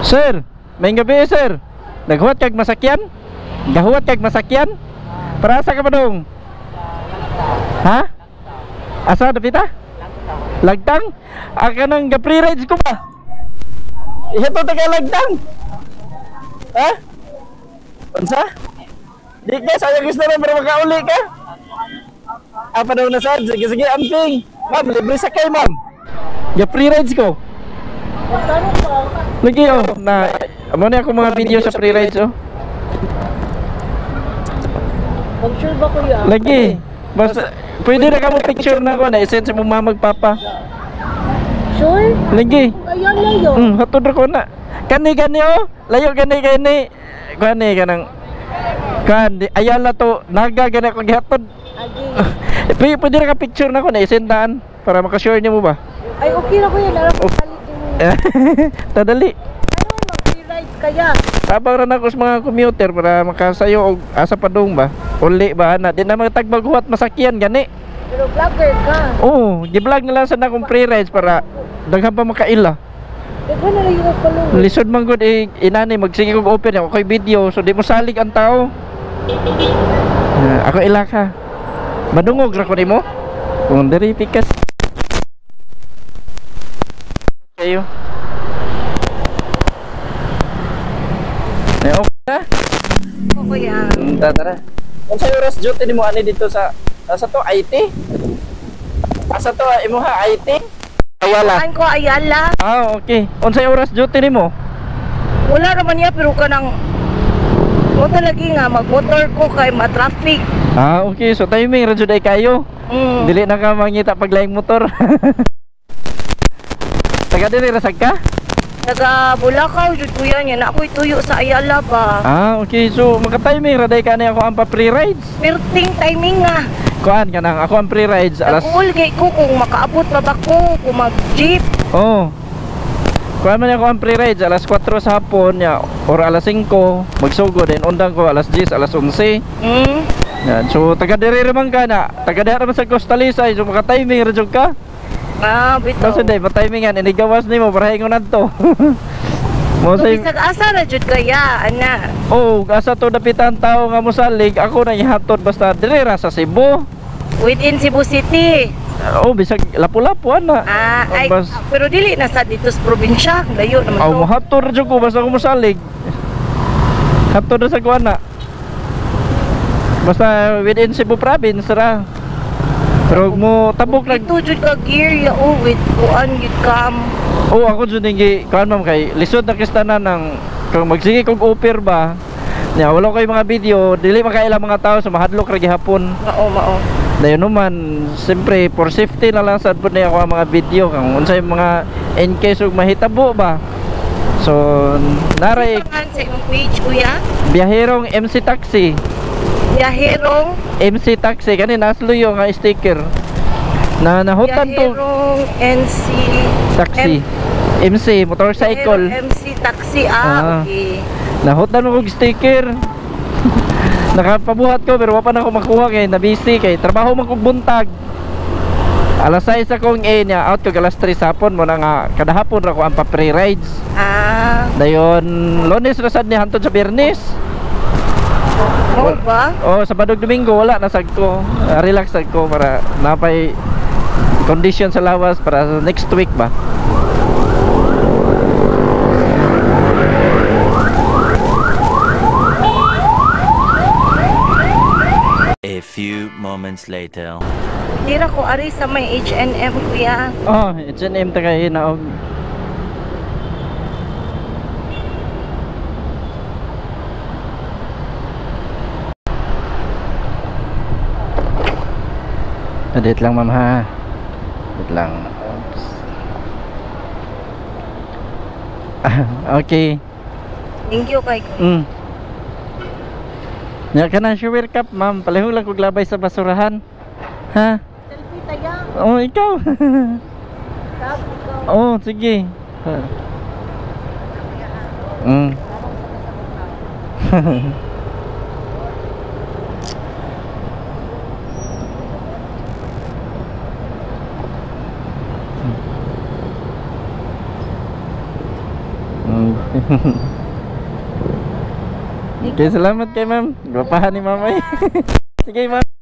Sir, may gabi sir. Naghuwat kag masakyan? Gahuwat kag masakyan? Para sa ka ba dong? Ha? Asa dapita? Lagtang? Aka nang ga-free rides ko ba? Ito taga lagtang. Ha? Unsa? Di ka, sayang gusto na para makauli ka. Apa daw na sir? Sige, sige, amping. Ma'am, libre sakay ma'am. Ga-free rides ko. Lagi oh, na amo na ako mga video sa free rides oh. Mag-sure ba kuya? Lagi. Basta pwede na ka mo picture na ko na i-send sa mong mama magpapa. Sure? Lagi. Ayan na yun. Hatod ko na. Kani oh. Layo kani. Kani kanang kan ayala to naga gana ko gihatod. Agi. Pwede na ka picture na ko na i-send daan para maka-share niyo mo ba? Ay okay na kuya, narap Oh. palit mo. Tadali. Ano mag-free ride kaya? Tabang ran ako sa mga commuter para makasayo og asa padung ba? Uli ba na di na magtagbaguhat masakyan gani. Pero vlogger ka. Oo, gi-vlog na lang sa na kong free rides para daghan pa makaila. Ikaw na lang yung palong. Lisod man gud inani magsige kog open ako kay video so di mo salig ang tao. Ako ila ka. Madungog ra ko nimo. Kung diri pikas. Kayo. Okay na? Oo kuya. Tara. Unsay oras duty nimo ani dito sa to IT? Asa to imuha IT? Ayala. Saan ko Ayala? Ah, okay. Unsay oras duty nimo? Wala naman niya pero kanang moto lagi nga mag-motor ko kay ma-traffic. Ah, okay. So timing ra jud ay kayo. Dili na ka mangita pag laing motor. Taga diri ra sad ka? Taga Bulacau jud kuya niya na ako'y tuyo sa Ayala ba. Ah, okay. So maka-timing ra day ka na ako ang pa-free rides. Perting timing nga. Kuan ka nang ako ang free rides alas. Nag-uul kay ko kung makaabot pa ba ko kung mag-jeep. Oh. Kuan man ako ang free rides alas 4 sa hapon ya or alas 5 magsugo din undang ko alas 10 alas 11. Yan. So taga diri ra man ka na. Taga diri ra man sa Costalisay so maka-timing ra jud ka. Ah, bitaw. Kasi day pa-timingan inigawas nimo para hingon adto. Mo So, say bisag asa na jud kaya ana. oh, asa to dapitan tao nga mosalig ako na ihatod basta diri ra sa Cebu. Within Cebu City. Oh, bisag lapu-lapu ana. Ah, ay, Bas- pero dili na sa dito sa probinsya. Layo naman Aw to. mohatod ra jud ko basta ko mosalig. Hatod ra sa kuana. Basta within Cebu province ra. Pero mo tabok nag Ito jud ka gear ya oh with kuan gid kam. oh ako jud ngi kuan ma'am kay lisod na kistanan ng kung magsige kog offer ba. Nya wala koy mga video, dili makaila mga tao sa mahadlok ra gihapon. Mao. Dayon naman, siyempre for safety na lang sad pud ni ako ang mga video kung unsay mga in case ug mahitabo ba. So naray Pangan sa imong page kuya. biyaherong MC Taxi. Biyaherong MC Taxi kani nasluyo nga sticker. Na nahutan to Biyaherong NC taxi. MC motorcycle. Biyaherong MC taxi Ah. okay. Nahutan mo kog sticker. Nakapabuhat ko pero wa pa na ako makuha kay na busy kay trabaho man kog buntag. Alas 6 akong niya out ko alas 3 hapon mo na nga kada hapon ra ko ang pa-free rides. Ah, Dayon Lunes ra sad ni hantod sa Biyernes. mo ba? Oh, Sabado Domingo wala na sad ko. Relax sad ko para napay condition sa lawas para next week ba. A few moments later. Tira ko ari sa may H&M kuya. Oh, H&M ta kay naog. Edit lang ma'am ha. Edit lang. Oops. Okay. Thank you kay Ya ka na shower cup ma'am. Palihog lang kog labay sa basurahan. Ha? selfie tayo. Oh, ikaw. Oh, sige. Okay, salamat kay ma'am. Gwapahan ni ma'am ay. Sige ma'am.